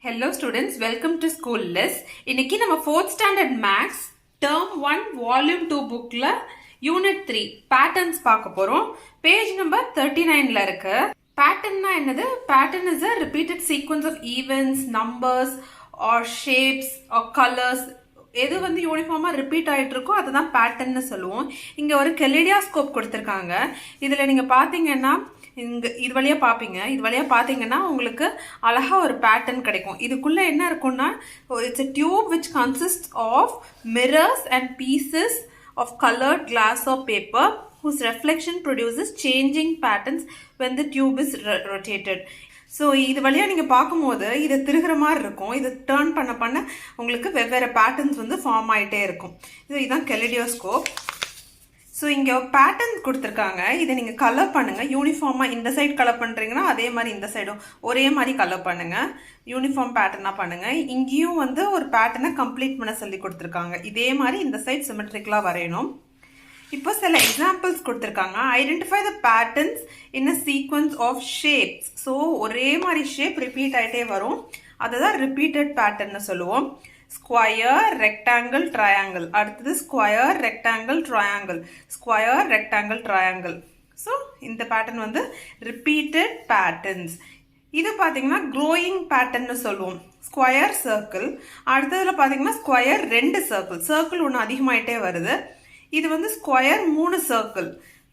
Hello students, welcome to School List. இன்னைக்கு நம்ம 4th standard Maths Term 1 Volume 2 bookல Unit 3 Patterns பார்க்க போறோம். Page number 39ல இருக்கு. Patternனா என்னது? Pattern is a repeated sequence of events, numbers or shapes or colors. எது வந்து யூனிஃபார்மா repeat ஆயிட்டு இருக்கோ அதுதான் பேட்டர்ன்னு சொல்லுவோம். இங்க ஒரு கெலிடியாஸ்கோப் கொடுத்துருக்காங்க. இதுல நீங்க பாத்தீங்கன்னா இங்க இது வழியா பாப்பீங்க. இது வழியா பாத்தீங்கன்னா உங்களுக்கு அழகா ஒரு பேட்டர்ன் கிடைக்கும். இதுக்குள்ள என்ன இருக்கும்னா it's a tube which consists of mirrors and pieces of colored glass or paper whose reflection produces changing patterns when the tube is rotated. So இது வழியாக நீங்கள் பார்க்கும்போது இதை திருகிற மாதிரி இருக்கும். இதை டேர்ன் பண்ண பண்ண உங்களுக்கு வெவ்வேறு பேட்டர்ன்ஸ் வந்து ஃபார்ம் ஆகிட்டே இருக்கும். இதுதான் கெலிடியோஸ்கோப். ஸோ இங்கே பேட்டர்ன் கொடுத்துருக்காங்க. இதை நீங்கள் கலர் பண்ணுங்கள். யூனிஃபார்மாக இந்த சைடு கலர் பண்ணுறீங்கன்னா அதே மாதிரி இந்த சைடும் ஒரே மாதிரி கலர் பண்ணுங்கள். யூனிஃபார்ம் பேட்டர்னாக பண்ணுங்கள். இங்கேயும் வந்து ஒரு பேட்டர்னை கம்ப்ளீட் பண்ண சொல்லி கொடுத்துருக்காங்க. இதே மாதிரி இந்த சைட் சிமெட்ரிக்கலாக வரையணும். இப்போ சில எக்ஸாம்பிள்ஸ் கொடுத்துருக்காங்க. Identify the patterns in a sequence of shapes. So ஒரே மாதிரி ஷேப் ரிப்பீட் ஆகிட்டே வரும். அதுதான் ரிப்பீட்டட் பேட்டர்ன்னு சொல்லுவோம். Square, rectangle, triangle. அடுத்தது square, rectangle, triangle, square, rectangle, triangle. So இந்த பேட்டர்ன் வந்து ரிப்பீட்டட் பேட்டர்ன்ஸ். இது பார்த்தீங்கன்னா க்ரோயிங் பேட்டர்ன்னு சொல்லுவோம். Square, circle. அடுத்ததுல பார்த்தீங்கன்னா ஸ்கொயர் 2 சர்க்கிள். சர்க்கிள் ஒன்று அதிகமாயிட்டே வருது. இது வந்து ஸ்கொயர் 3 சர்க்கிள்.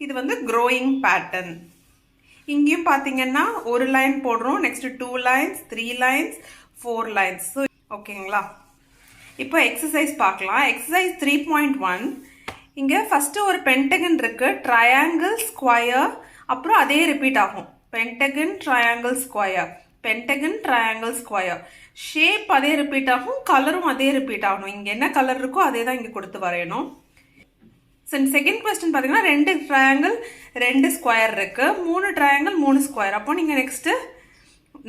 இது வந்து க்ரோயிங் பேட்டர்ன். இங்கேயும் பார்த்தீங்கன்னா ஒரு லைன் போடுறோம். Next 2 lines, 3 lines, 4 lines. So ஓகேங்களா? இப்போ எக்ஸசைஸ் பார்க்கலாம். எக்ஸசைஸ் 3.1. இங்கே ஃபஸ்ட்டு ஒரு பென்டகன் இருக்கு. ட்ரையாங்கிள், ஸ்கொயர், அப்புறம் அதே ரிப்பீட் ஆகும். Pentagon, triangle, square, Pentagon, triangle, square. Shape அதே ரிப்பீட் ஆகும், கலரும் அதே ரிப்பீட் ஆகணும். இங்கே என்ன கலர் இருக்கோ அதே தான் இங்கே கொடுத்து வரையணும். செகண்ட் கொஸ்டின் பார்த்தீங்கன்னா 2 ட்ரையாங்கிள் 2 ஸ்கொயர் இருக்கு. 3 ட்ரையாங்கிள் 3 ஸ்கொயர். அப்போ நீங்கள் next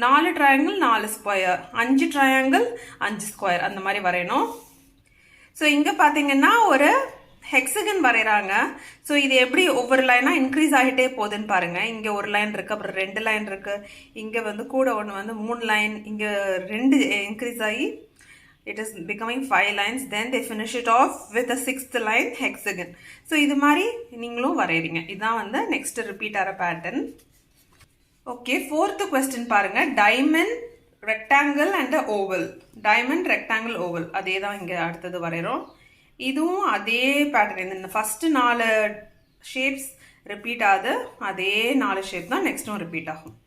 4 triangle 4 square, 5 triangle 5 square, அந்த மாதிரி வரையணும். ஸோ இங்கே பார்த்தீங்கன்னா ஒரு ஹெக்ஸகன் வரைகிறாங்க. ஸோ இது எப்படி ஒவ்வொரு லைனாக இன்க்ரீஸ் ஆகிட்டே போகுதுன்னு பாருங்க. இங்கே ஒரு லைன் இருக்கு, அப்புறம் 2 லைன் இருக்கு, இங்கே வந்து கூட ஒன்று வந்து 3 லைன், இங்கே 2 இன்க்ரீஸ் ஆகி it is becoming 5 lines. Then they finish it off with a 6th line hexagon. So இது மாதிரி நீங்களும் வரையறீங்க. இதான் வந்து நெக்ஸ்ட் ரிப்பீட் ஆகிற பேட்டர்ன். ஓகே, 4th கொஸ்டின் பாருங்க. Diamond, rectangle and oval. Diamond, rectangle, oval. அதே தான் இங்கே அடுத்தது வரைகிறோம். இதுவும் அதே பேட்டர்ன். இந்த ஃபர்ஸ்ட் 4 ஷேப்ஸ் ரிப்பீட் ஆகுது. அதே 4 ஷேப் தான் நெக்ஸ்ட்டும் ரிப்பீட் ஆகும்.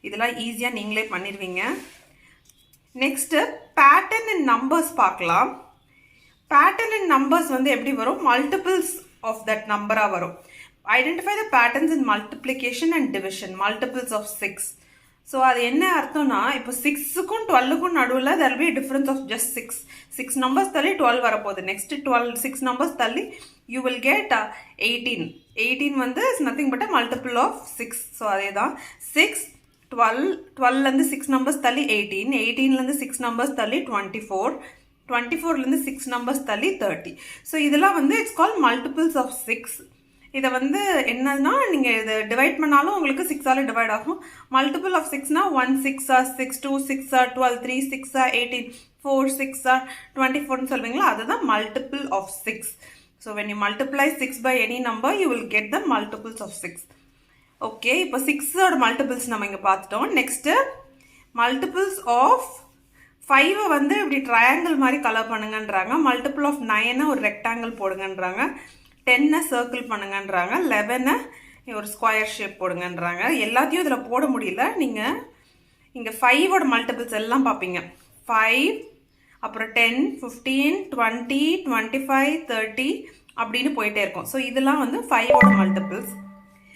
இதெல்லாம் ஈஸியாக நீங்களே பண்ணிடுவீங்க. நெக்ஸ்ட் பேட்டர்ன் இன் நம்பர்ஸ் பார்க்கலாம். பேட்டர்ன் இன் நம்பர்ஸ் வந்து எப்படி வரும்? மல்டிபிள்ஸ் ஆஃப் தட் நம்பரா வரும். Identify the patterns in multiplication and division. Multiples of 6. So அது என்ன அர்த்தம்னா இப்போ 6க்கும் 12க்கும் நடுவில் there will be a difference of just 6. 6 numbers தள்ளி 12 வரப்போகுது. நெக்ஸ்ட் 6 நம்பர்ஸ் தள்ளி you will get 18. 18 வந்து is nothing but a multiple of 6. So அதே தான் 6, 12லேருந்து 6 நம்பர்ஸ் தள்ளி 18, 18லேருந்து 6 நம்பர்ஸ் தள்ளி 24, 24லேருந்து 6 நம்பர்ஸ் தள்ளி 30. ஸோ இதெல்லாம் வந்து இட்ஸ் கால் மல்டிபிள்ஸ் ஆஃப் 6. இதை வந்து என்னன்னா நீங்கள் இதை டிவைட் பண்ணாலும் உங்களுக்கு 6ஆல் டிவைட் ஆகும். மல்டிபிள் ஆஃப் 6னா 1 6 ஆர் 6, 2 6 ஆர் 12, 3 6 ஆர் 18, 4 6 ஆர் 24ன்னு சொல்வீங்களா, அதுதான் multiple of 6. So when you multiply 6 by any number you will get the multiples of 6. Okay, இப்போ 6ஓட மல்டிபிள்ஸ் நம்ம இங்கே பார்த்துட்டோம். நெக்ஸ்ட்டு மல்டிபிள்ஸ் ஆஃப் 5 வந்து இப்படி ட்ரையாங்கிள் மாதிரி கலர் பண்ணுங்கன்றாங்க. மல்டிபிள் ஆஃப் 9 ஒரு ரெக்டாங்கிள் போடுங்கன்றாங்க. 10 சர்க்கிள் பண்ணுங்கன்றாங்க. 11 ஒரு ஸ்கொயர் ஷேப் போடுங்கன்றாங்க. எல்லாத்தையும் இதில் போட முடியல. நீங்கள் இங்கே 5ஓட மல்டிபிள்ஸ் எல்லாம் பார்ப்பீங்க. 5, அப்புறம் 10, 15, 20, 25, 30 அப்படின்னு போயிட்டே இருக்கும். ஸோ இதெல்லாம் வந்து 5ஓட மல்டிபிள்ஸ்.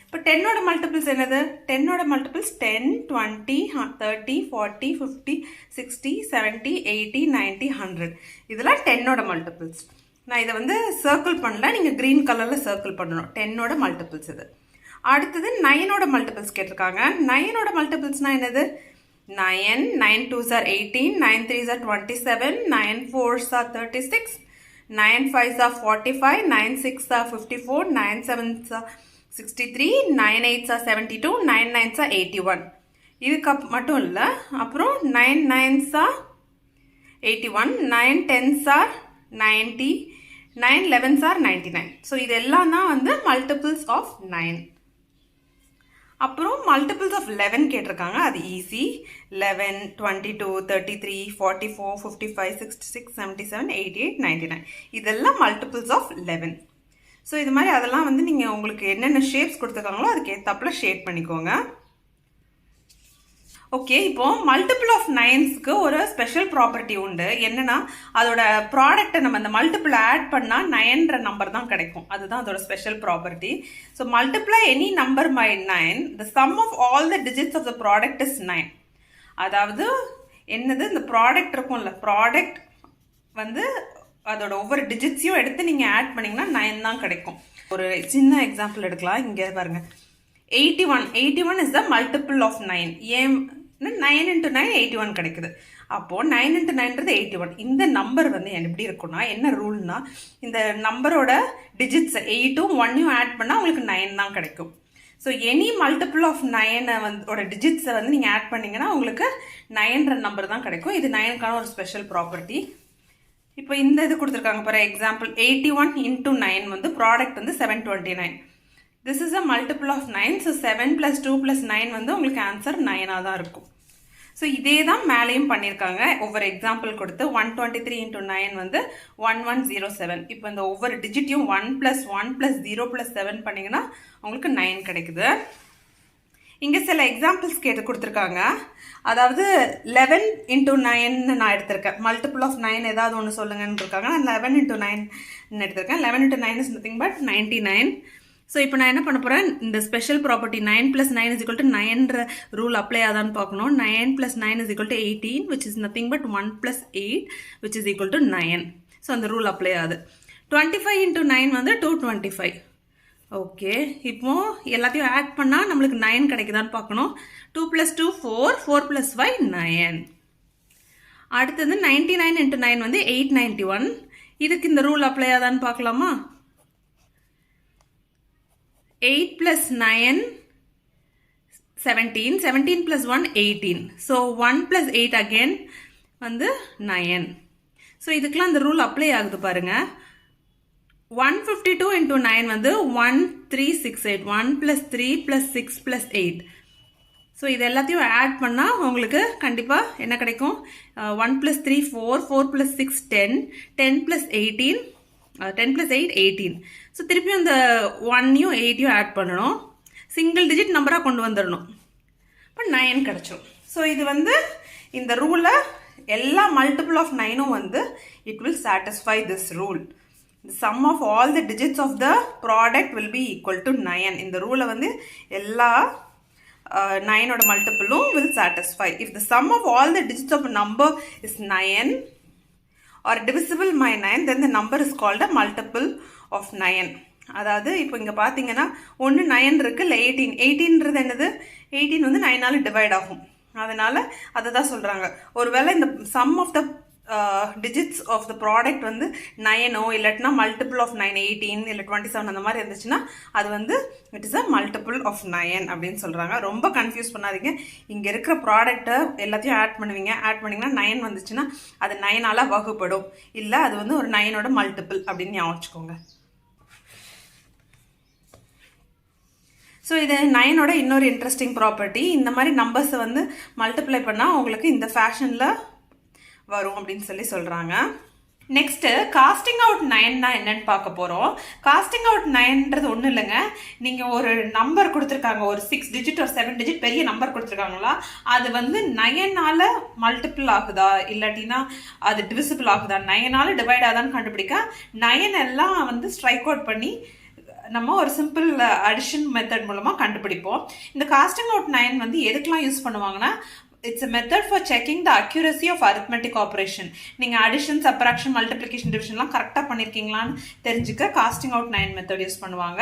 இப்போ 10ஓட மல்டிபிள்ஸ் என்னது? 10ஓட மல்டிபிள்ஸ் 10, 20, 30, 40, 50, 60, 70, 80, 90, 100. இதெல்லாம் 10ஓட மல்டிபிள்ஸ். நான் இதை வந்து சர்க்கிள் பண்ணல, நீங்கள் க்ரீன் கலரில் சர்க்கிள் பண்ணணும். 10ஓட மல்டிபிள்ஸ் இது. அடுத்தது 9ஓட மல்டிபிள்ஸ் கேட்டிருக்காங்க. 9ஓட மல்டிபிள்ஸ்னால் என்னது? 9, 9 2s are 18, 9 3s are 27, 9 4s are 36, 9 5s are 45, 9 6s are 54, 9 7s are 63, 9 8s are 72, 9 9s are 81. இதுக்கு மட்டும் இல்லை, அப்புறம் 9 9s are 81, 9 10s are 90, 9 11s are 99. So இதெல்லாம் தான் வந்து மல்டிபிள்ஸ் ஆஃப் 9. அப்புறம் மல்டிபிள்ஸ் ஆஃப் 11 கேட்டிருக்காங்க, அது ஈஸி. 11, 22, 33, 44, 55, 66, 77, 88, 99 இதெல்லாம் மல்டிபிள்ஸ் ஆஃப் 11. ஸோ இது மாதிரி அதெல்லாம் வந்து நீங்கள் உங்களுக்கு என்னென்ன ஷேப்ஸ் கொடுத்துருக்காங்களோ அதுக்கு ஏற்றாப்புல ஷேப் பண்ணிக்கோங்க. ஓகே, இப்போ மல்டிபிள் ஆஃப் 9ஸ்க்கு ஒரு ஸ்பெஷல் ப்ராப்பர்ட்டி உண்டு. என்னன்னா அதோட ப்ராடக்ட்டை நம்ம அந்த மல்டிபிள் ஆட் பண்ணால் 9ன்ற நம்பர் தான் கிடைக்கும். அதுதான் அதோட special property. So multiply any number by 9, the sum of all the digits of the product is 9. அதாவது என்னது, இந்த ப்ராடக்ட் இருக்கும்ல, ப்ராடக்ட் வந்து அதோட ஒவ்வொரு டிஜிட்ஸையும் எடுத்து நீங்கள் ஆட் பண்ணிங்கன்னா 9 தான் கிடைக்கும். ஒரு சின்ன எக்ஸாம்பிள் எடுக்கலாம். இங்கே பாருங்க, 81 இஸ் த மல்டிபிள் ஆஃப் 9. ஏன் 9 into 9 81 கிடைக்குது. அப்போ 9 into 9ன்றது 81. இந்த நம்பர் வந்து எப்படி இருக்கும்னா, என்ன ரூல்னா, இந்த நம்பரோட டிஜிட்ஸ் 8ம் 1ம் ஆட் பண்ணால் உங்களுக்கு 9 தான் கிடைக்கும். ஸோ எனி மல்டிபிள் ஆஃப் 9 வந்து டிஜிட்ஸை வந்து நீங்கள் ஆட் பண்ணிங்கன்னா உங்களுக்கு 9ன்ற நம்பர் தான் கிடைக்கும். இது 9க்கான ஒரு ஸ்பெஷல் ப்ராப்பர்ட்டி. இப்போ இந்த இது கொடுத்துருக்காங்க ஃபார் எக்ஸாம்பிள், 81 into 9 வந்து ப்ராடக்ட் வந்து 729. This is a multiple of 9. So 7 plus 2 plus 9 வந்து உங்களுக்கு ஆன்சர் 9 தான் இருக்கும். ஸோ இதே தான் மேலேயும் பண்ணியிருக்காங்க. ஒவ்வொரு எக்ஸாம்பிள் கொடுத்து 123 into 9 வந்து 1107. இப்போ இந்த ஒவ்வொரு டிஜிட்டையும் 1 plus 1 plus 0 plus 7 பண்ணிங்கன்னா உங்களுக்கு 9 கிடைக்குது. இங்கே சில எக்ஸாம்பிள்ஸ் கேட்டு கொடுத்துருக்காங்க. அதாவது 11 into 9 நான் எடுத்திருக்கேன். மல்டிபிள் ஆஃப் 9 ஏதாவது ஒன்று சொல்லுங்கன்னு இருக்காங்க. நான் 11 into 9 எடுத்திருக்கேன். 11 into 9 is nothing but 99. So இப்போ நான் என்ன பண்ண போகிறேன், இந்த special property 9 plus 9 is equal to 9ன்ற ரூல் அப்ளை ஆதான்னு பார்க்கணும். 9 plus 9 is equal to 18, which is nothing but 1 plus 8, which is equal to 9. So அந்த ரூல் அப்ளை ஆகுது. 25 into 9 வந்து 225. ஓகே, இப்போ எல்லாத்தையும் ஆட் பண்ணால் நம்மளுக்கு 9 கிடைக்குதான்னு பார்க்கணும். 2 plus 2 4, 4 plus 5 9. அடுத்தது 99 into 9 வந்து 891. இதுக்கு இந்த ரூல் அப்ளை ஆதான்னு பார்க்கலாமா? 8 plus 9 17, 17 plus 1 18. So 1 plus 8 again வந்து 9. ஸோ இதுக்கெல்லாம் இந்த ரூல் அப்ளை ஆகுது பாருங்க. 152 into 9 வந்து 1368. 1 plus 3 plus 6 plus 8. ஸோ இது எல்லாத்தையும் ஆட் பண்ணால் உங்களுக்கு கண்டிப்பாக என்ன கிடைக்கும்? 1 plus 3 4, 4 plus 6 10, 10 plus 18, 10 plus 8 18. So திருப்பியும் இந்த 1யும் 8யும் ஆட் பண்ணணும். சிங்கிள் டிஜிட் நம்பராக கொண்டு வந்துடணும். இப்போ 9 கிடச்சிடும். ஸோ இது வந்து இந்த ரூலை எல்லா மல்டிபிள் ஆஃப் 9ம் வந்து it will satisfy this rule. The sum of all the digits of the product will be equal to 9. இந்த ரூலை வந்து எல்லா 9ஓட மல்டிபிளும் will satisfy. If the sum of all the digits of a number is 9 or divisible by 9, then the number is called a multiple of 9. அதாவது இப்போ இங்கே பார்த்தீங்கன்னா ஒன்று 9 இருக்கு, இல்லை 18. 18ன்றது என்னது? 18 வந்து 9ஆல் டிவைட் ஆகும். அதனால அதை தான் சொல்கிறாங்க. ஒருவேளை இந்த sum of the digits of the product வந்து 9ஓ இல்லாட்டினா மல்டிபிள் ஆஃப் 9 18 இல்லை 27 அந்த மாதிரி இருந்துச்சுன்னா அது வந்து it is a multiple of 9 அப்படின்னு சொல்கிறாங்க. ரொம்ப கன்ஃபியூஸ் பண்ணாதீங்க. இங்கே இருக்கிற ப்ராடக்ட்டை எல்லாத்தையும் ஆட் பண்ணுவீங்க. ஆட் பண்ணிங்கன்னா 9 வந்துச்சுன்னா அது 9ஆல் வகுப்படும். இல்லை அது வந்து ஒரு 9ஓட மல்டிபிள் அப்படின்னு ஞாபகம் வச்சுக்கோங்க. ஸோ இது 9ஓட இன்னொரு இன்ட்ரெஸ்டிங் ப்ராப்பர்ட்டி. இந்த மாதிரி நம்பர்ஸை வந்து மல்டிப்ளை பண்ணால் உங்களுக்கு இந்த ஃபேஷனில் வரும் அப்படின்னு சொல்கிறாங்க. நெக்ஸ்ட்டு காஸ்டிங் அவுட் 9னா என்னன்னு பார்க்க போகிறோம். காஸ்டிங் அவுட் 9ன்றது ஒன்றும் இல்லைங்க. நீங்கள் ஒரு நம்பர் கொடுத்துருக்காங்க, ஒரு 6 டிஜிட் ஒரு 7 டிஜிட் பெரிய நம்பர் கொடுத்துருக்காங்களா, அது வந்து 9ஆல் மல்டிபிள் ஆகுதா இல்லாட்டினா அது டிவிசிபிள் ஆகுதா, 9ஆல் டிவைட் ஆகுதான்னு கண்டுபிடிக்க 9 எல்லாம் வந்து ஸ்ட்ரைக் அவுட் பண்ணி நம்ம ஒரு சிம்பிள் அடிஷன் மெத்தட் மூலமாக கண்டுபிடிப்போம். இந்த காஸ்டிங் அவுட் 9 வந்து எதுக்கெல்லாம் யூஸ் பண்ணுவாங்கன்னா, it's a method for checking the accuracy of arithmetic operation. நீங்கள் அடிஷன் சப்ராக்ஷன் மல்டிப்ளிகேஷன் டிவிஷன்லாம் கரெக்டாக பண்ணியிருக்கீங்களான்னு தெரிஞ்சுக்க காஸ்டிங் அவுட் 9 மெத்தட் யூஸ் பண்ணுவாங்க.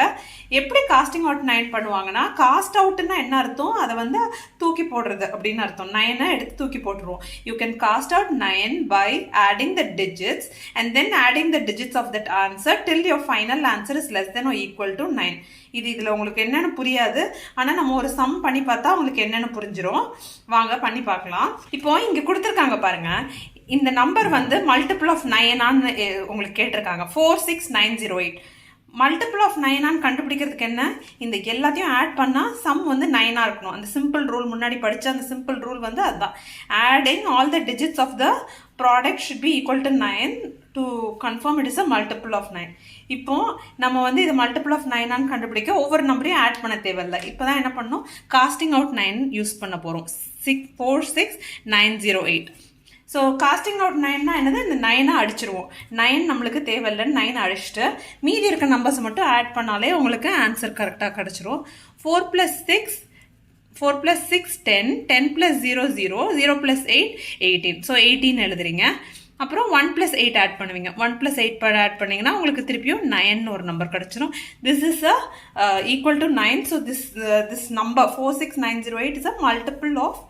எப்படி காஸ்டிங் அவுட் 9 பண்ணுவாங்கன்னா, காஸ்ட் அவுட்னா என்ன அர்த்தம்? அதை வந்து தூக்கி போடுறது அப்படின்னு அர்த்தம். 9 எடுத்து தூக்கி போட்டுருவோம். You can cost out 9 by adding the digits and then adding the digits of that answer till your final answer is less than or equal to 9. இதில் உங்களுக்கு என்னென்னு புரியாது, ஆனால் நம்ம ஒரு சம் பண்ணி பார்த்தா உங்களுக்கு என்னென்னு புரிஞ்சிடும். வாங்க பண்ணி பார்க்கலாம். இப்போ இங்கே கொடுத்துருக்காங்க பாருங்க, இந்த நம்பர் வந்து மல்டிபிள் ஆஃப் 9 உங்களுக்கு கேட்டிருக்காங்க. 46908 மல்டிபிள் ஆஃப் 9 கண்டுபிடிக்கிறதுக்கு என்ன, இந்த எல்லாத்தையும் ஆட் பண்ணால் சம் வந்து 9 இருக்கணும். அந்த சிம்பிள் ரூல் முன்னாடி படித்த அந்த சிம்பிள் ரூல் வந்து அதுதான். Adding all the digits of the product should be equal to 9 to confirm it is a multiple of 9. இப்போ நம்ம வந்து இது மல்டிபிள் ஆஃப் 9 கண்டுபிடிக்க ஒவ்வொரு நம்பரையும் ஆட் பண்ண தேவையில்லை. இப்போ தான் என்ன பண்ணணும், காஸ்டிங் அவுட் 9 யூஸ் பண்ண போகிறோம். 46908. ஸோ காஸ்டிங் அவுட் 9னா என்னது, இந்த 9 அடிச்சிருவோம். 9 நம்மளுக்கு தேவையில்லைன்னு 9 அடிச்சுட்டு மீதி இருக்க நம்பர்ஸ் மட்டும் ஆட் பண்ணாலே உங்களுக்கு ஆன்சர் கரெக்டாக கிடச்சிரும். 4 + 6 10, 10 + 0 0, 0 + 8 18. ஸோ 18 எழுதுறீங்க. அப்புறம் 1 + 8 ஆட் பண்ணுவீங்க. 1 + 8 ஆட் பண்ணிங்கன்னா உங்களுக்கு திருப்பியும் 9 ஒரு நம்பர் கிடச்சிரும். This is equal to 9. So this number 46908 is a multiple of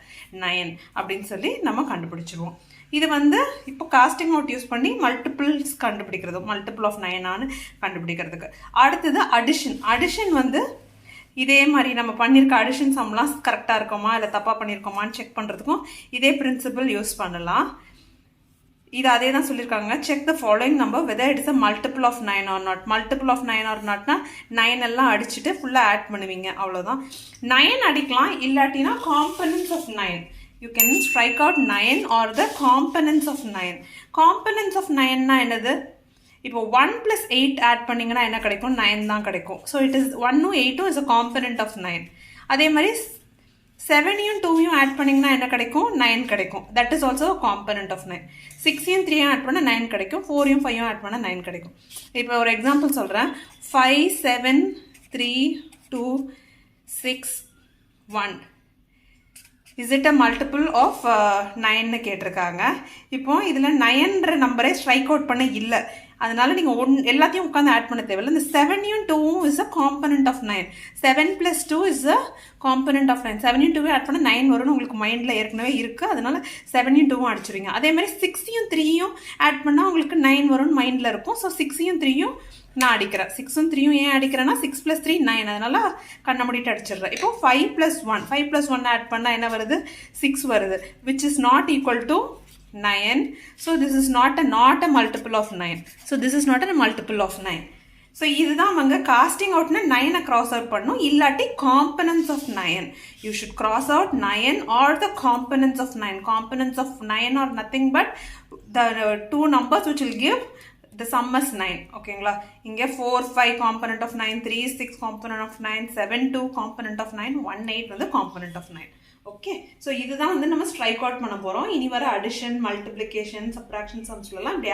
9 அப்படின்னு சொல்லி நம்ம கண்டுபிடிச்சிருவோம். இது வந்து இப்போ காஸ்டிங் அவுட் யூஸ் பண்ணி மல்டிபிள்ஸ் கண்டுபிடிக்கிறது, மல்டிபிள் ஆஃப் 9 கண்டுபிடிக்கிறதுக்கு. அடுத்தது அடிஷன். அடிஷன் வந்து இதே மாதிரி நம்ம பண்ணியிருக்க அடிஷன் சம்லாம் கரெக்டாக இருக்கோமா இல்லை தப்பாக பண்ணியிருக்கோமான்னு செக் பண்ணுறதுக்கும் இதே பிரின்சிபிள் யூஸ் பண்ணலாம். இது அதே தான் சொல்லியிருக்காங்க. Check the following number whether it is a multiple of 9 or not. Multiple of 9 or நாட்னா 9 எல்லாம் அடிச்சுட்டு ஃபுல்லாக ஆட் பண்ணுவீங்க, அவ்வளோதான். 9 அடிக்கலாம், இல்லாட்டினா components of 9. You can strike out 9 or the components of 9. Components of 9னா என்னது, இப்போ 1 + 8 ஆட் பண்ணிங்கன்னா என்ன கிடைக்கும், 9 தான் கிடைக்கும். ஸோ இட் இஸ் 1ம் 8ம் இஸ் அ காம்பனன்ட் ஆஃப் 9. அதே மாதிரி 7யும் 2யும் ஆட் பண்ணிங்கன்னா என்ன கிடைக்கும், 9 கிடைக்கும். That is also component of 9. 6யும் 3யும் ஆட் பண்ணால் 9 கிடைக்கும். 4யும் 5யும் ஆட் பண்ணால் 9 கிடைக்கும். இப்போ ஒரு எக்ஸாம்பிள் சொல்கிறேன். 5 7 3 2 6 1 is it a multiple of 9ன்னு கேட்டிருக்காங்க. இப்போ இதில் 9ன்ற நம்பரை ஸ்ட்ரைக் அவுட் பண்ண இல்லை, அதனால நீங்கள் எல்லாத்தையும் உட்காந்து ஆட் பண்ண தேவையில்லை. இந்த 7யும் 2ம் is a component of 9. 7 + 2 is a component of 9. 7யும் 2யும் ஆட் பண்ண 9 வரும்னு உங்களுக்கு மைண்டில் ஏற்கனவே இருக்குது, அதனால 7யும் 2ம் அடிச்சிருவீங்க. அதே மாதிரி 6யும் 3யும் ஆட் பண்ணால் உங்களுக்கு 9 வரும்னு மைண்டில் இருக்கும். ஸோ 6யும் 3யும் நான் அடிக்கிறேன். 6ம் 3யும் ஏன் அடிக்கிறேன்னா 6 + 3 9, அதனால கண்ணை மூடிட்டு அடிச்சிடுறேன். இப்போ 5 + 1, 5 + 1 ஆட் பண்ணால் என்ன வருது, 6 வருது, which is not equal to 9. So this is not a multiple of 9. So this is not a multiple of 9. So இதுதான் அவங்க காஸ்டிங் அவுட்னா 9 cross out பண்ணும், இல்லாட்டி components of 9. You should cross out 9 or the components of 9. Components of 9 are nothing but the two numbers which will give the sum is 9. ஓகேங்களா, இங்கே 4 5 component of 9, 3 6 component of 9, 7 2 component of 9, 1 8 வந்து component of 9. Okay, so இதுதான் வந்து நம்ம strike out பண்ண போகிறோம். இனி வர அடிஷன், மல்டிப்ளிகேஷன், சப்ராக்ஷன் சம்ஸ்லாம் இப்படி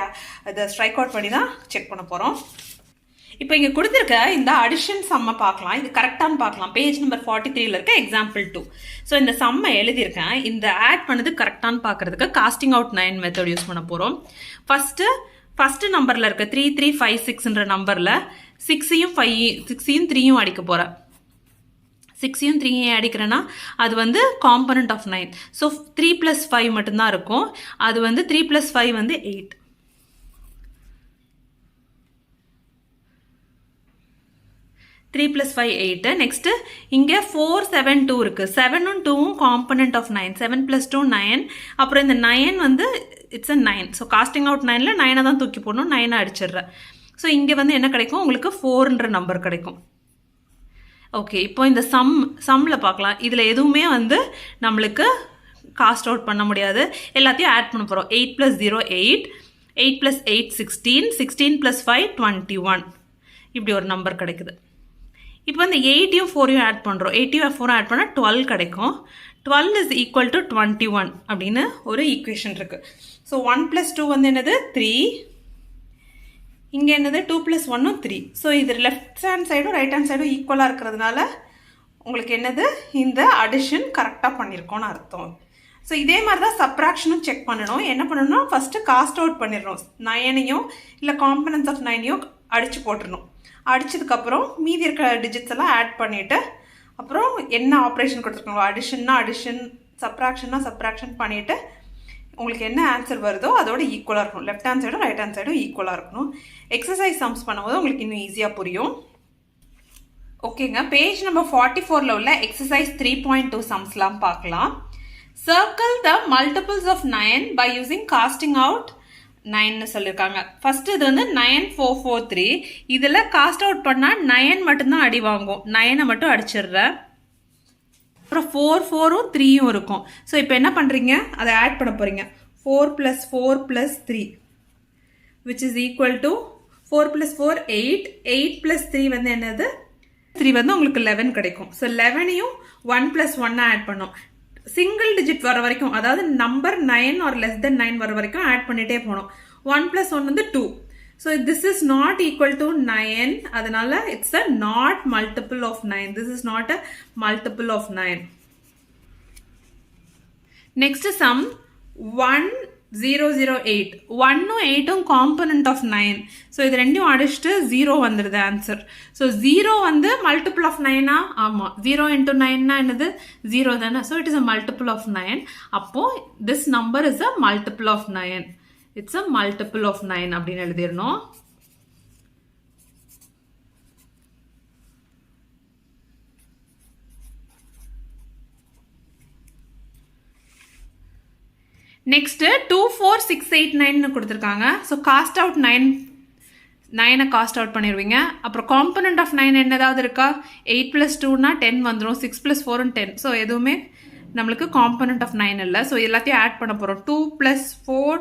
அதை ஸ்ட்ரைக் அவுட் பண்ணி தான் செக் பண்ண போகிறோம். இப்போ இங்கே கொடுத்துருக்க இந்த அடிஷன் சம்மை பார்க்கலாம். இது கரெக்டானு பார்க்கலாம். பேஜ் நம்பர் 43ல் இருக்க எக்ஸாம்பிள் 2. ஸோ இந்த சம்மை எழுதியிருக்கேன். இந்த ஆட் பண்ணது கரெக்டானு பார்க்குறதுக்கு காஸ்டிங் அவுட் 9 மெத்தட் யூஸ் பண்ண போகிறோம். ஃபஸ்ட்டு நம்பரில் இருக்க 3 3 5 6ன்ற நம்பரில் 6யும் 3யும் அடிக்க போகிறேன். 6யும் 3யும் அடிக்கிறேன்னா அது வந்து காம்பனண்ட் ஆஃப் 9. ஸோ 3 + 5 மட்டும்தான் இருக்கும். அது வந்து 3 + 5 வந்து 8. 3 + 5 8. நெக்ஸ்ட்டு இங்கே 4 7 2 இருக்குது. 7ம் 2ம் காம்பனண்ட் ஆஃப் 9. 7 + 2 9. அப்புறம் இந்த 9 வந்து it's a 9. So casting out 9ல் 9 தான் தூக்கி போடணும். 9 அடிச்சிடுறேன். ஸோ இங்கே வந்து என்ன கிடைக்கும், உங்களுக்கு 4ன்ற நம்பர் கிடைக்கும். ஓகே, இப்போ இந்த சம்மில் பார்க்கலாம். இதில் எதுவுமே வந்து நம்மளுக்கு காஸ்ட் அவுட் பண்ண முடியாது, எல்லாத்தையும் ஆட் பண்ண போகிறோம். 8 + 0 8, 8 + 8 16, 16 + 5 21, இப்படி ஒரு நம்பர் கிடைக்குது. இப்போ இந்த 8யும் 4யும் ஆட் பண்ணுறோம். 8யும் 4யும் ஆட் பண்ணால் 12 கிடைக்கும். 12 is equal to 21 அப்படின்னு ஒரு ஈக்குவேஷன் இருக்குது. ஸோ 1 + 2 வந்து என்னது 3, இங்கே என்னது 2 + 1ம் 3. ஸோ இது லெஃப்ட் ஹேண்ட் சைடும் ரைட் ஹேண்ட் சைடும் ஈக்குவலாக இருக்கிறதுனால உங்களுக்கு என்னது இந்த அடிஷன் கரெக்டாக பண்ணியிருக்கோன்னு அர்த்தம். ஸோ இதே மாதிரி தான் சப்ராக்ஷனும் செக் பண்ணணும். என்ன பண்ணணும்னா ஃபஸ்ட்டு காஸ்ட் அவுட் பண்ணிடணும். 9யும் இல்லை காம்பனன்ஸ் ஆஃப் 9யும் அடித்து போட்டுடணும். அடித்ததுக்கப்புறம் மீதி இருக்கிற டிஜிட்ஸ் எல்லாம் ஆட் பண்ணிவிட்டு அப்புறம் என்ன ஆப்ரேஷன் கொடுத்துருக்கோங்களோ, அடிஷன்னா அடிஷன், சப்ராக்ஷன்னா சப்ராக்ஷன் பண்ணிவிட்டு உங்களுக்கு என்ன ஆன்சர் வருதோ அதோட ஈக்குவலாக இருக்கணும். லெஃப்ட் ஹேண்ட் சைடும் ரைட் ஹேண்ட் சைடும் ஈக்குவலாக இருக்கணும். எக்ஸசைஸ் சம்ஸ் பண்ணும்போது உங்களுக்கு இன்னும் ஈஸியாக புரியும். ஓகேங்க, பேஜ் நம்பர் 44ல உள்ள எக்ஸசைஸ் 3.2 சம்ஸ்லாம் பார்க்கலாம். Circle the multiples of 9 by using casting out 9 சொல்லிருக்காங்க. ஃபர்ஸ்ட் இது வந்து 9443. இதுல காஸ்ட் அவுட் பண்ணா 9 மட்டும் தான் அடி வாங்கும். 9 மட்டும் அடிச்சிடுறேன். அப்புறம் 4 4ம் 3ம் இருக்கும். ஸோ இப்போ என்ன பண்றீங்க, அதை ஆட் பண்ண போறீங்க. 4 + 4 + 3 which is equal to 4 + 4 8. 8 + 3 வந்து என்னது, 3 வந்து உங்களுக்கு 11 கிடைக்கும். ஸோ 11ஐயும் 1 + 1 ஆட் பண்ணோம். சிங்கிள் டிஜிட் வர வரைக்கும், அதாவது நம்பர் 9 or less than 9 வர வரைக்கும் ஆட் பண்ணிட்டே போனோம். 1 + 1 வந்து 2. So this is not equal to 9. அதனால it's a not multiple of 9. This is not a multiple of 9. Next sum 1008. 1ம் 8ம் காம்பனன்ட் ஆஃப் 9. ஸோ இது ரெண்டையும் அடிச்சுட்டு 0 வந்துடுது ஆன்சர். ஸோ 0 வந்து மல்டிபிள் ஆஃப் 9ஆ? ஆமாம். 0 × 9னா என்னது, 0 தானே. So it is a multiple of 9. அப்போ this number is a multiple of 9. It's a multiple of 9 அப்படின்னு எழுதிடணும். நெக்ஸ்ட் 24689 கொடுத்துருக்காங்க. So cast out 9 cast out பண்ணிடுவீங்க. அப்புறம் காம்பனன்ட் ஆஃப் 9 என்னதாவது இருக்கா? 8 + 2னா 10 வந்துடும். 6 + 4 10. ஸோ எதுவுமே நம்மளுக்கு காம்பனன்ட் ஆஃப் 9 இல்லை. ஸோ எல்லாத்தையும் ஆட் பண்ண போகிறோம். 2 + 4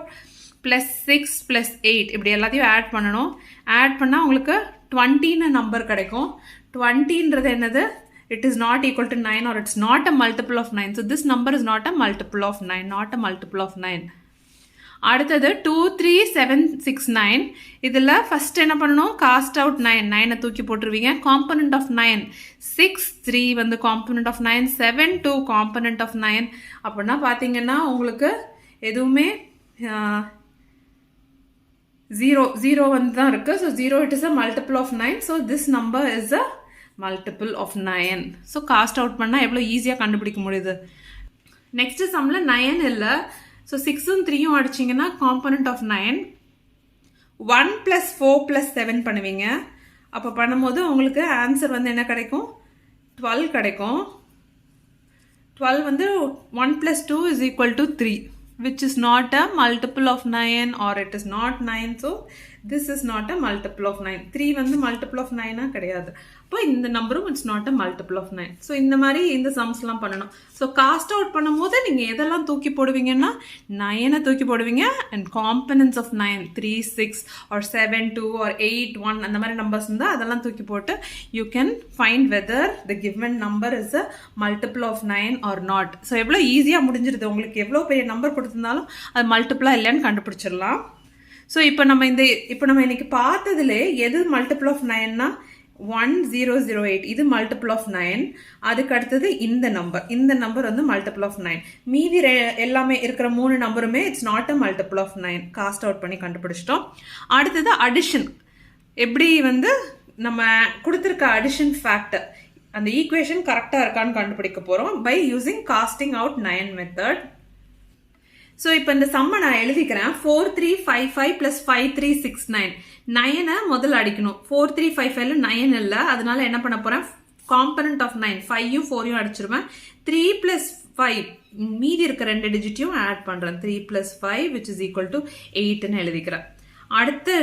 + 6 + 8 இப்படி எல்லாத்தையும் ஆட் பண்ணணும். ஆட் பண்ணால் உங்களுக்கு 20ன்னு நம்பர் கிடைக்கும். 20ன்றது என்னது, it is not equal to 9 or it's not a multiple of 9. So this number is not a multiple of 9, not a multiple of 9. அடுத்தது 23769. இதில் ஃபர்ஸ்ட் என்ன பண்ணணும், காஸ்ட் அவுட் 9 தூக்கி போட்டுருவீங்க. காம்பனன்ட் ஆஃப் 9 6 3 வந்து காம்பனன்ட் ஆஃப் 9, 7 2 காம்பனன்ட் ஆஃப் 9. அப்படின்னா பார்த்தீங்கன்னா உங்களுக்கு எதுவுமே 0 வந்து தான் இருக்கு. So 0 it is a multiple of 9. So this number is a multiple of 9. So cast out பண்ணால் எவ்வளோ ஈஸியாக கண்டுபிடிக்க முடியுது. நெக்ஸ்ட் சம்மில் 9 இல்லை. ஸோ 6ம் 3ம் அடிச்சிங்கன்னா காம்பனன்ட் ஆஃப் 9. 1 + 4 + 7 பண்ணுவீங்க. அப்போ பண்ணும்போது உங்களுக்கு ஆன்சர் வந்து என்ன கிடைக்கும், 12 கிடைக்கும். 12 வந்து 1 + 2 is equal to 3, which is not a multiple of 9 or it is not 9. So this is not a multiple of 9. 3 வந்து multiple of 9 கிடையாது. அப்போ இந்த நம்பரும் it's not a multiple of 9. So இந்த மாதிரி இந்த சம்ஸ்லாம் பண்ணணும். ஸோ காஸ்ட் அவுட் பண்ணும்போது நீங்கள் எதெல்லாம் தூக்கி போடுவீங்கன்னா 9 தூக்கி போடுவீங்க. And components of 9 3 6 or 7 2 or 8 1 அந்த மாதிரி நம்பர்ஸ் இருந்தால் அதெல்லாம் தூக்கி போட்டு you can find whether the given number is a multiple of 9 or not. So எவ்வளோ ஈஸியாக முடிஞ்சிருது. உங்களுக்கு எவ்வளோ பெரிய நம்பர் கொடுத்துருந்தாலும் அது மல்டிபிளா இல்லைன்னு கண்டுபிடிச்சிடலாம். ஸோ இப்போ நம்ம இன்னைக்கு பார்த்ததுலே எது மல்டிபிள் ஆஃப் 9னா 1008. இது மல்டிபிள் ஆஃப் 9. அதுக்கு அடுத்தது இந்த நம்பர் வந்து மல்டிபிள் ஆஃப் 9. மீதி எல்லாமே இருக்கிற 3 நம்பருமே it's not a multiple of 9. Cast out பண்ணி கண்டுபிடிச்சிட்டோம். அடுத்தது அடிஷன். எப்படி வந்து நம்ம கொடுத்துருக்க அடிஷன் ஃபேக்டர் அந்த ஈக்குவேஷன் கரெக்டாக இருக்கான்னு கண்டுபிடிக்க போகிறோம் by using casting out 9 method. So இப்போ இந்த சம்மை நான் எழுதிக்கிறேன். 4355 + 5369. 9 முதல்ல அடிக்கணும். 4355 9 இல்லை. அதனால என்ன பண்ண போறேன், காம்பனன்ட் ஆஃப் 9 5யும் 4யும் அடிச்சிருவேன். 3 + 5 மீதி இருக்க 2 டிஜிட்டையும் ஆட் பண்றேன். 3 + 5 which is equal to 8ன்னு எழுதிக்கிறேன். அடுத்த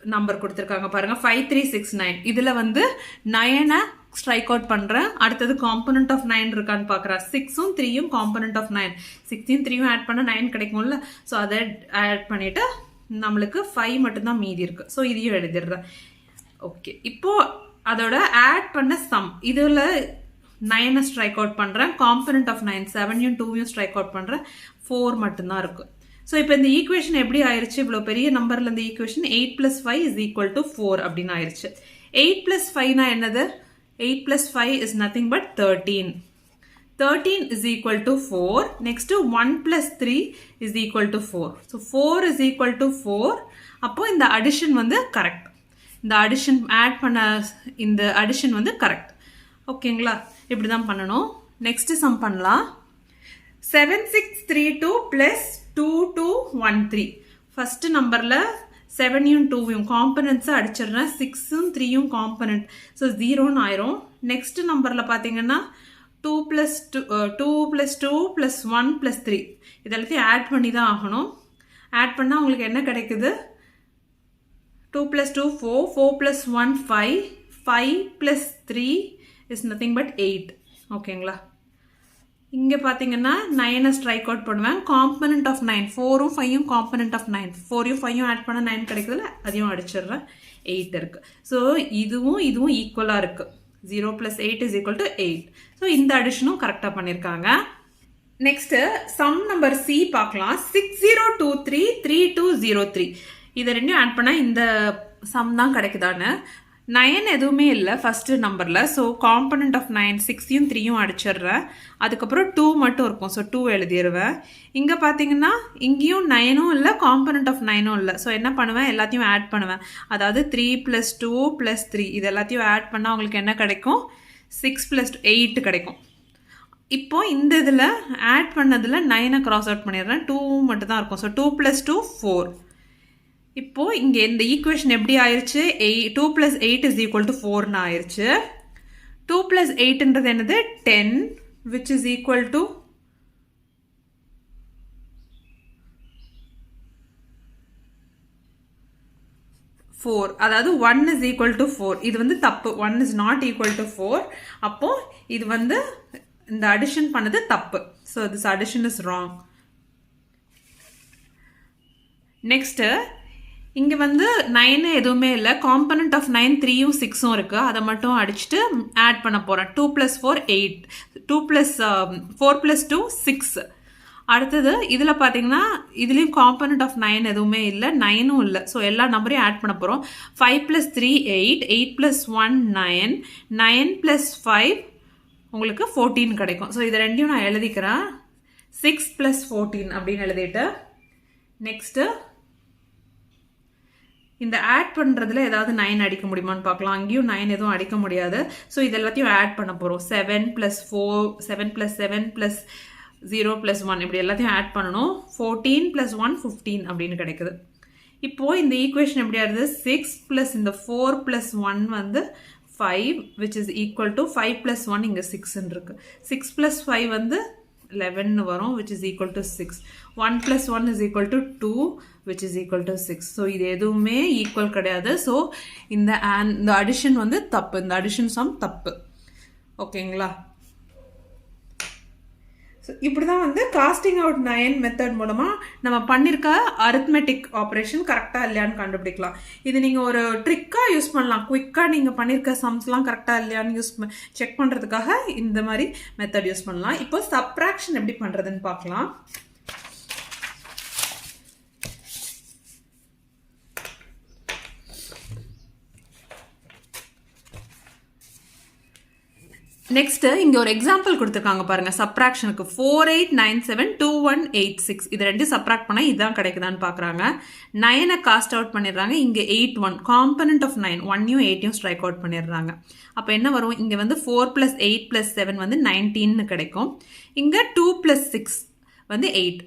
நம்பர் கொடுத்துருக்காங்க பாருங்க 5369. இதுல வந்து 9 ஸ்ட்ரைக் அவுட் பண்றேன். அடுத்தது காம்பனன்ட் ஆஃப் 9 இருக்கான்னு பாக்குறேன். 6ம் 3யும் காம்பனன்ட் ஆஃப் 9. 6யும் 3யும் ஆட் பண்ண 9 கிடைக்கும்ல. ஸோ அதை ஆட் பண்ணிட்டு நம்மளுக்கு 5 மட்டும்தான் மீதி இருக்கு. ஸோ இதையும் எழுதிடுறேன். ஓகே, இப்போ அதோட ஆட் பண்ண சம் இதுல 9 ஸ்ட்ரைக் அவுட் பண்றேன். காம்பனன்ட் ஆஃப் 9 7யும் 2யும் ஸ்ட்ரைக் அவுட் பண்றேன். 4 மட்டும்தான் இருக்கு. ஸோ இப்போ இந்த ஈக்குவேஷன் எப்படி ஆயிருச்சு, இவ்வளோ பெரிய நம்பர்ல இந்த ஈக்குவேஷன் 8 + 5 is equal to 4 அப்படின்னு ஆயிருச்சு. 8 + 5 என்னது, 8 + 5 is nothing but 13. 13 is equal to 4. Next 1 + 3 is equal to 4. So 4 is equal to 4. அப்போ இந்த அடிஷன் வந்து கரெக்ட். இந்த அடிஷன் ஆட் பண்ண இந்த அடிஷன் வந்து கரெக்ட். ஓகேங்களா, இப்படி தான் பண்ணணும். நெக்ஸ்ட் சம் பண்ணலாம். 7632 + 2213. ஃபர்ஸ்ட் நம்பர்ல 7யும் 2யும் காம்பனன்ட்ஸை அடிச்சிடுறேன். 6ம் 3யும் காம்பனன்ட். ஸோ 0ன்னு ஆயிரும். நெக்ஸ்ட் நம்பரில் பார்த்தீங்கன்னா 2 + 2 + 1 + 3 இதெல்லாத்தையும் ஆட் பண்ணி தான் ஆகணும். ஆட் பண்ணால் உங்களுக்கு என்ன கிடைக்குது? 2 + 2 4, 4 + 1 5, 5 + 3 is nothing but 8. ஓகேங்களா? இங்கே பார்த்தீங்கன்னா 9 ஸ்ட்ரைக் அவுட் பண்ணுவேன். காம்பனண்ட் ஆஃப் 9 4ம் 5யும் காம்பனண்ட் ஆஃப் 9 4யும் 5யும் ஆட் பண்ண 9 கிடைக்குதுல, அதையும் அடிச்சிடுறேன். 8 இருக்கு. ஸோ இதுவும் ஈக்குவலாக இருக்கு. 0 + 8 is equal to 8. ஸோ இந்த அடிஷனும் கரெக்டாக பண்ணியிருக்காங்க. நெக்ஸ்ட் சம் நம்பர் சி பார்க்கலாம். 60233203 இதை ரெண்டும் ஆட் பண்ணால் இந்த சம் தான் கிடைக்குதான்னு. 9 எதுவுமே இல்லை ஃபர்ஸ்ட் நம்பரில். ஸோ காம்பனண்ட் ஆஃப் 9 6யும் 3யும் அடிச்சிடுறேன். அதுக்கப்புறம் 2 மட்டும் இருக்கும். ஸோ 2 எழுதிடுவேன். இங்கே பார்த்தீங்கன்னா இங்கேயும் 9ம் இல்லை, காம்பனண்ட் ஆஃப் 9ம் இல்லை. ஸோ என்ன பண்ணுவேன்? எல்லாத்தையும் ஆட் பண்ணுவேன். அதாவது 3 + 2 + 3 இது எல்லாத்தையும் ஆட் பண்ணால் உங்களுக்கு என்ன கிடைக்கும்? 6 + 8 கிடைக்கும். இப்போ இந்த இதில் ஆட் பண்ணதில் 9 கிராஸ் அவுட் பண்ணிடுறேன். 2 மட்டும் தான் இருக்கும். ஸோ 2 + 2 4. இப்போ இங்கே இந்த ஈக்குவேஷன் எப்படி ஆயிடுச்சு? 2 + 8 is equal to 4ன்னு ஆயிடுச்சு. 2 + 8ன்றது என்னது? 10 which is equal to 4. அதாவது 1 is equal to 4. இது வந்து தப்பு. 1 is not equal to 4. அப்போ இது வந்து இந்த அடிஷன் பண்ணது தப்பு. So this addition is wrong. Next இங்கே வந்து 9 எதுவுமே இல்லை. காம்பனண்ட் ஆஃப் 9 3யும் 6ம் இருக்குது. அதை மட்டும் அடிச்சுட்டு ஆட் பண்ண போகிறேன். 2 + 4 8, 4 + 2 6. அடுத்தது இதில் பார்த்தீங்கன்னா இதுலேயும் காம்பனண்ட் ஆஃப் 9 எதுவுமே இல்லை, 9ம் இல்லை. ஸோ எல்லா நம்பரையும் ஆட் பண்ண போகிறோம். 5 + 3 8, 8 + 1 9, 9 + 5 உங்களுக்கு 14 கிடைக்கும். ஸோ இது ரெண்டையும் நான் எழுதிக்கிறேன். 6 + 14 அப்படின்னு எழுதிட்டு நெக்ஸ்ட்டு இந்த ஆட் பண்ணுறதுல ஏதாவது 9 அடிக்க முடியுமான்னு பார்க்கலாம். அங்கேயும் 9 எதுவும் அடிக்க முடியாது. ஸோ இது எல்லாத்தையும் ஆட் பண்ண போகிறோம். 7 + 4, 7 + 7 + 0 + 1 இப்படி எல்லாத்தையும் ஆட் பண்ணணும். 14 + 1 15 அப்படின்னு கிடைக்குது. இப்போது இந்த ஈக்குவேஷன் எப்படி ஆகுது? 6 + இந்த 4 + 1 வந்து 5 which is equal to 5 + 1 இங்கே 6ன்னு இருக்கு. 6 + 5 வந்து 11 வரும் which is equal to 6. 1 + 1 is equal to 2 which is equal to 6. So இது எதுவுமே ஈக்குவல் கிடையாது. ஸோ இந்த அடிஷன் வந்து தப்பு. இந்த அடிஷன் சம் தப்பு. ஓகேங்களா? ஸோ இப்படி தான் வந்து காஸ்டிங் அவுட் 9 மெத்தட் மூலமாக நம்ம பண்ணியிருக்க அரித்மெட்டிக் ஆப்ரேஷன் கரெக்டாக இல்லையான்னு கண்டுபிடிக்கலாம். இது நீங்கள் ஒரு ட்ரிக்காக யூஸ் பண்ணலாம். குயிக்காக நீங்கள் பண்ணியிருக்க சம்ஸ்லாம் கரெக்டாக இல்லையான்னு செக் பண்ணுறதுக்காக இந்த மாதிரி மெத்தட் யூஸ் பண்ணலாம். இப்போ சப்ராக்ஷன் எப்படி பண்ணுறதுன்னு பார்க்கலாம். நெக்ஸ்ட் இங்கே ஒரு எக்ஸாம்பிள் கொடுத்துருக்காங்க பாருங்க. சப்ராக்ஷனுக்கு 48972186 இது ரெண்டு சப்ராக்ட் பண்ணால் இதுதான் கிடைக்குதான்னு பார்க்குறாங்க. 9 காஸ்ட் அவுட் பண்ணிடுறாங்க. இங்கே 81 காம்பனண்ட் ஆஃப் 9 1யும் 8யும் ஸ்ட்ரைக் அவுட் பண்ணிடுறாங்க. அப்போ என்ன வரும்? இங்கே வந்து 4 + 8 + 7 வந்து 19 கிடைக்கும். இங்கே 2 + 6 வந்து 8.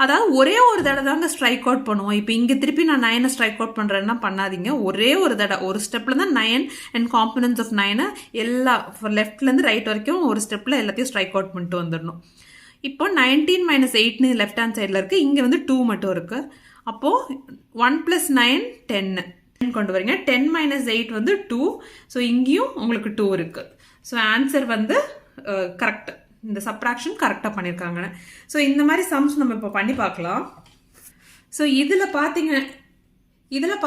அதாவது ஒரே ஒரு தடவை தாங்க ஸ்ட்ரைக் அவுட் பண்ணுவோம். இப்போ இங்கே திருப்பி நான் 9 ஸ்ட்ரைக் அவுட் பண்ணுறேன்னா பண்ணாதீங்க. ஒரே ஒரு தடவை ஒரு ஸ்டெப்பில் தான் 9 அண்ட் காம்பனன்ட்ஸ் ஆஃப் 9 எல்லா லெஃப்ட்லேருந்து ரைட் வரைக்கும் ஒரு ஸ்டெப்பில் எல்லாத்தையும் ஸ்ட்ரைக் அவுட் பண்ணிட்டு வந்துடணும். இப்போ 19 - 8ன்னு லெஃப்ட் ஹேண்ட் சைடில் இருக்குது. இங்கே வந்து 2 மட்டும் இருக்குது. அப்போது 1 + 9 10 கொண்டு வரீங்க. 10 - 8 வந்து 2. ஸோ இங்கேயும் உங்களுக்கு 2 இருக்குது. ஸோ ஆன்சர் வந்து கரெக்ட். இந்த சப்ராக்ஷன் கரெக்டாக பண்ணியிருக்காங்க. ஸோ இந்த மாதிரி சம்ஸ் நம்ம இப்போ பண்ணி பார்க்கலாம். ஸோ இதில்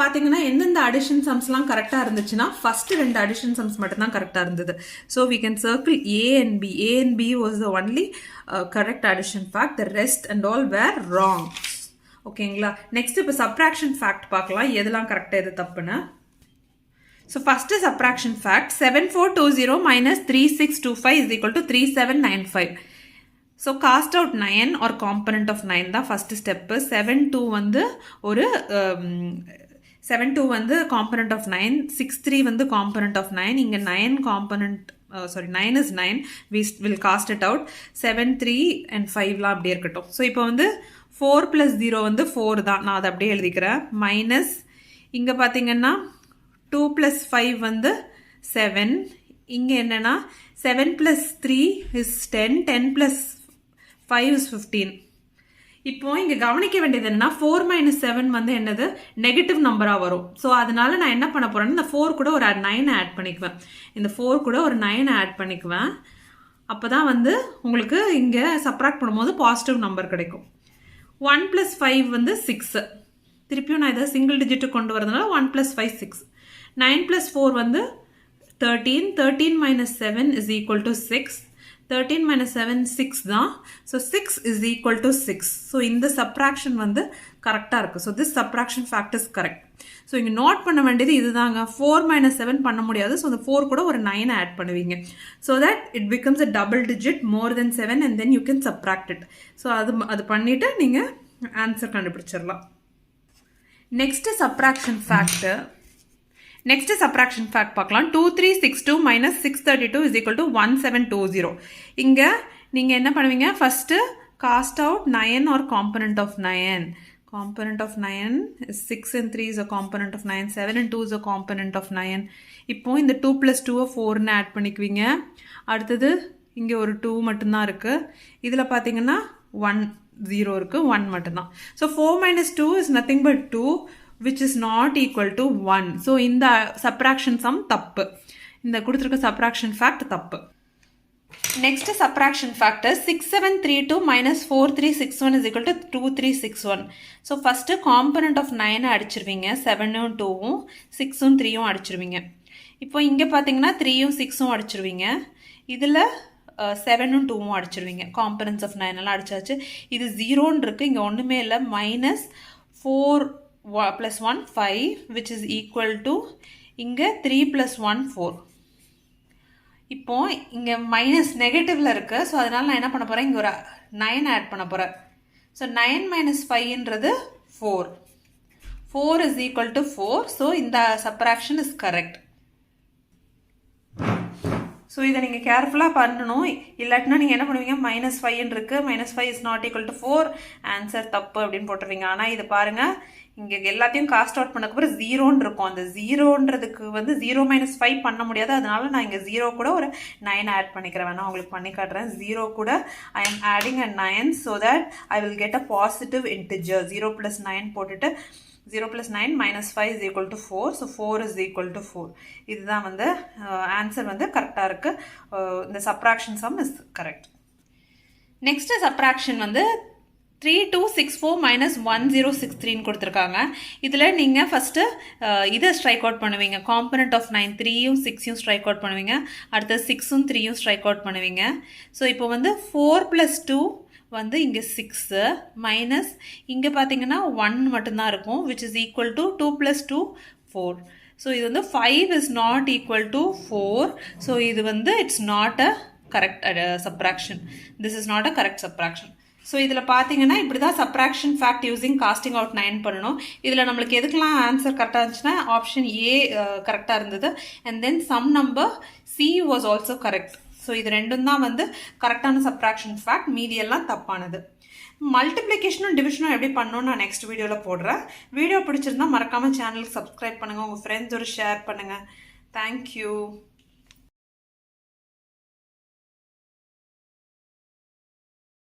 பார்த்தீங்கன்னா எந்தெந்த அடிஷன் சம்ஸ்லாம் கரெக்டாக இருந்துச்சுன்னா ஃபஸ்ட்டு 2 அடிஷன் சம்ஸ் மட்டும்தான் கரெக்டாக இருந்தது. So we can circle A and B. A and B was the only correct addition fact. The rest and all were wrong. ஓகேங்களா? நெக்ஸ்ட் இப்போ சப்ராக்ஷன் ஃபேக்ட் பார்க்கலாம். எதெல்லாம் கரெக்டாக எது தப்புன்னு. So first subtraction fact 7420 - 3625 is equal to 3795. So cast out 9 or component of 9 தான் first step. 72 வந்து ஒரு 72 வந்து component of 9, 63 வந்து component of 9. இங்க 9 component 9 is 9. We will cast it out. 7 3 and 5லாம் அப்படியே இருக்கட்டும். ஸோ இப்போ வந்து 4 + 0 வந்து 4 தான். நான் அதை அப்படியே எழுதிக்கிறேன். மைனஸ் இங்கே பார்த்தீங்கன்னா 2 + 5 வந்து 7. இங்கே என்னன்னா 7 + 3 is 10, 10 + 5 is 15. இப்போ இங்கே கவனிக்க வேண்டியது என்னன்னா 4 - 7 வந்து என்னது நெகட்டிவ் நம்பராக வரும். ஸோ அதனால நான் என்ன பண்ண போறேன்னா இந்த 4 கூட ஒரு 9 ஆட் பண்ணிக்குவேன். இந்த 4 கூட ஒரு 9 ஆட் பண்ணிக்குவேன். அப்போ தான் வந்து உங்களுக்கு இங்கே சப்ராக்ட் பண்ணும்போது பாசிட்டிவ் நம்பர் கிடைக்கும். 1 + 5 வந்து 6. திருப்பியும் நான் இதை சிங்கிள் டிஜிட்டு கொண்டு வரதுனால 1 + 5 6. 9 + 4 வந்து 13. 13 - 7 is equal to 6. 13 - 7 6 தான். So 6 is equal to 6. So இந்த சப்ராக்ஷன் வந்து கரெக்டாக இருக்குது. So this subtraction fact is correct. So இங்கே நோட் பண்ண வேண்டியது இதுதாங்க. 4 - 7 பண்ண முடியாது. ஸோ அந்த 4 கூட ஒரு 9 ஆட் பண்ணுவீங்க. So that it becomes a double digit more then 7 and then you can subtract it. So அது பண்ணிவிட்டு நீங்கள் ஆன்சர் கண்டுபிடிச்சிடலாம். Next subtraction fact. Next subtraction fact பார்க்கலாம். 2362 - 632 is equal to 1720. இங்கே நீங்கள் என்ன பண்ணுவீங்க, first cost out 9 or component of 9. Component of 9 is 6 and 3 is a component of 9. 7 and 2 is a component of 9. இப்போ இந்த 2 + 2 4ன்னு ஆட் பண்ணிக்குவீங்க. அடுத்தது இங்கே ஒரு 2 மட்டும்தான் இருக்குது. இதில் பார்த்தீங்கன்னா 1 0 இருக்குது, 1 மட்டும்தான். So 4 - 2 is nothing but 2, which is not equal to 1. So இந்த subtraction sum தப்பு. இந்த கொடுத்திருக்க subtraction fact தப்பு. Next subtraction factor 6732 - 4361 is equal to 2361. So first component of 9 அடிச்சிருவீங்க. 7ம் 2ம் 6ம் 3ம் அடிச்சிருவீங்க. இப்போ இங்கே பார்த்தீங்கன்னா 3ம் 6ம் அடிச்சிருவீங்க. இதில் 7ம் 2ம் அடிச்சிருவீங்க. காம்பனன்ட்ஸ் ஆஃப் 9 எல்லாம் அடிச்சாச்சு. இது 0ன்னு இருக்குது. இங்கே ஒன்றுமே இல்லை. -4 + 1 5 which is equal to இங்கே 3 + 1 4. இப்போ இங்கே மைனஸ் நெகட்டிவ்ல இருக்குது. ஸோ அதனால் நான் என்ன பண்ண போகிறேன், இங்கே ஒரு 9 ஆட் பண்ண போகிறேன். So 9 - 5ன்றது 4. 4 is equal to 4. So இந்த சப்ராக்ஷன் இஸ் கரெக்ட். ஸோ இதை நீங்கள் கேர்ஃபுல்லாக பண்ணணும். இல்லாட்டினா நீங்கள் என்ன பண்ணுவீங்க, -5 இருக்குது, -5 is not equal to 4, answer தப்பு அப்படின்னு போட்டுருவீங்க. ஆனால் இது பாருங்கள், இங்கே எல்லாத்தையும் காஸ்ட் அவுட் பண்ணக்கப்புறம் 0ன்னு இருக்கும். அந்த 0ன்றதுக்கு வந்து 0 - 5 பண்ண முடியாது. அதனால நான் இங்கே 0 கூட ஒரு 9 ஆட் பண்ணிக்கிறேன். வேணா உங்களுக்கு பண்ணி காட்டுறேன். 0 கூட I am adding a 9 so that I will get a positive integer. 0 + 9 போட்டுட்டு 0 + 9 - 5 is equal to 4. So 4 is equal to 4. இதுதான் வந்து ஆன்சர் வந்து கரெக்டாக இருக்குது. இந்த subtraction some is correct. Next subtraction வந்து 3264 - 1063 கொடுத்துருக்காங்க. இதில் நீங்கள் ஃபஸ்ட்டு இதை ஸ்ட்ரைக் அவுட் பண்ணுவீங்க. காம்பனண்ட் ஆஃப் 9 3யும் 6யும் ஸ்ட்ரைக் அவுட் பண்ணுவீங்க. அடுத்தது 6ம் 3யும் ஸ்ட்ரைக் அவுட் பண்ணுவீங்க. ஸோ இப்போ வந்து 4 + 2 வந்து இங்கே 6 மைனஸ் இங்கே பார்த்தீங்கன்னா 1 மட்டும்தான் இருக்கும், which is equal to 2 + 2 4. So இது வந்து 5 is not equal to 4. So இது வந்து it's not a correct subtraction. This is not a correct subtraction. So இதில் பார்த்தீங்கன்னா இப்படி தான் subtraction fact using casting out 9 பண்ணணும். இதில் நம்மளுக்கு எதுக்கெல்லாம் ஆன்சர் கரெக்டாக இருந்துச்சுன்னா ஆப்ஷன் ஏ கரெக்டாக இருந்தது. And then sum number C was also correct. So இது ரெண்டும் தான் வந்து கரெக்டான சப்ராக்ஷன் ஃபேக்ட், மீதியெல்லாம் தப்பானது. மல்டிப்ளிகேஷனும் டிவிஷனும் எப்படி பண்ணணும்னு நான் நெக்ஸ்ட் வீடியோவில் போடுறேன். வீடியோ பிடிச்சிருந்தா மறக்காமல் சேனலுக்கு சப்ஸ்கிரைப் பண்ணுங்கள், உங்கள் ஃப்ரெண்ட்ஸோட ஷேர் பண்ணுங்கள். தேங்க்யூ.